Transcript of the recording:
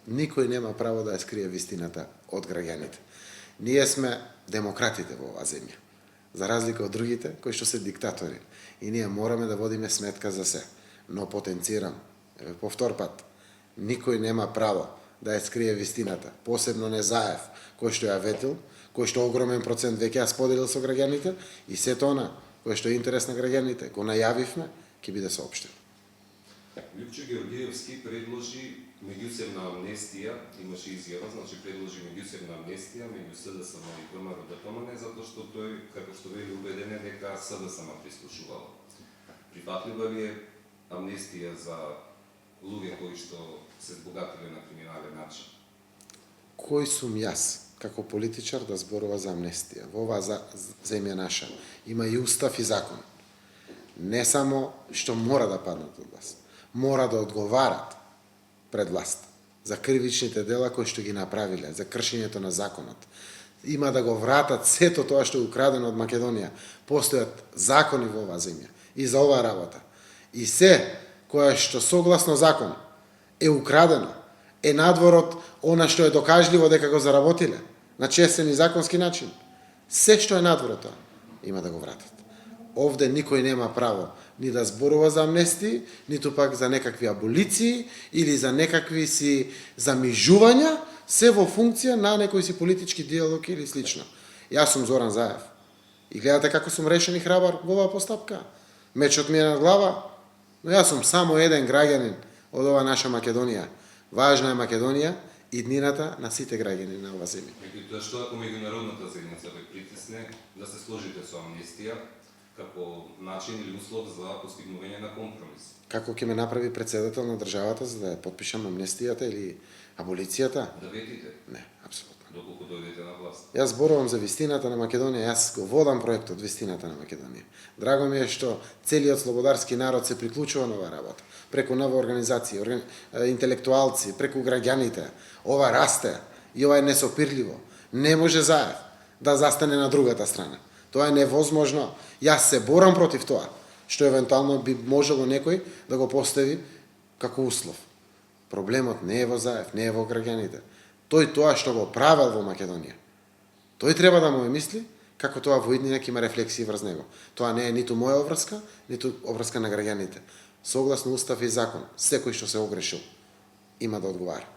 Никој нема право да ја скрие вистината од граѓаните. Ние сме демократите во оваа земја, за разлика од другите кои што се диктатори. И ние мораме да водиме сметка за се. Но потенцирам, повтор пат, никој нема право да ја скрие вистината, посебно не Заев, кој што ја ветил, кој што огромен процент веќе ја споделил со граѓаните, и сето она кој што е интерес на граѓаните, го најавивме, ќе биде соопштено. Лјупчо Георгиевски предложи меѓусебна амнестија, имаше изјава, значи предложи меѓусебна амнестија меѓу СДСМ и ВМРО ДПМН, затоа што тој, како што вели, убеден е дека СДСМ прислушувала. Прифатлива ли е амнестија за луѓе кои што се збогатиле на криминален начин? Кој сум јас, како политичар, да зборува за амнестија? Во оваа земја наша има и устав и закон. Не само што мора да паднат од власт, мора да одговарат пред власт за кривичните дела кои што ги направиле, за кршењето на законот. Има да го вратат сето тоа што е украдено од Македонија. Постојат закони во оваа земја и за оваа работа. И се кое што согласно закон е украдено, е надвор од она што е докажливо дека го заработиле на честен и законски начин. Се што е надвор од тоа, има да го вратат. Овде никој нема право ни да зборува за амнестии, ниту пак за некакви аболиции или за некакви си замижувања, се во функција на некој си политички диалог или слично. Јас сум Зоран Заев. И гледате како сум решен и храбар во оваа постапка. Мечот ми е на глава, но јас сум само еден граѓанин од оваа наша Македонија. Важна е Македонија и днината на сите граѓани на оваа земја. Меѓутоа, што ако меѓународната заедница ве притисне да се сложите со амнестија како начин или услов за постигнување на компромис? Како ќе ме направи председател на државата за да ја потпишам амнестијата или аболицијата? Да ветите? Не, апсолутно. Доколку дојдете на власт. Јас зборувам за вистината на Македонија, јас го водам проектот Вистината на Македонија. Драго ми е што целиот слободарски народ се приклучува на оваа работа. Преку нова организација, интелектуалци, преку граѓаните. Ова расте и ова е несопирливо. Не може Заев да застане на другата страна. Тоа е невозможно. Јас се борам против тоа, што евентуално би можело некој да го постави како услов. Проблемот не е во Заев, не е во граѓаните. Тој тоа што го правел во Македонија. Тој треба да му мисли како тоа во иднина ќе има рефлексии врз него. Тоа не е ниту моја обврска, ниту обврска на граѓаните. Согласно устав и закон, секој што се огрешил има да одговара.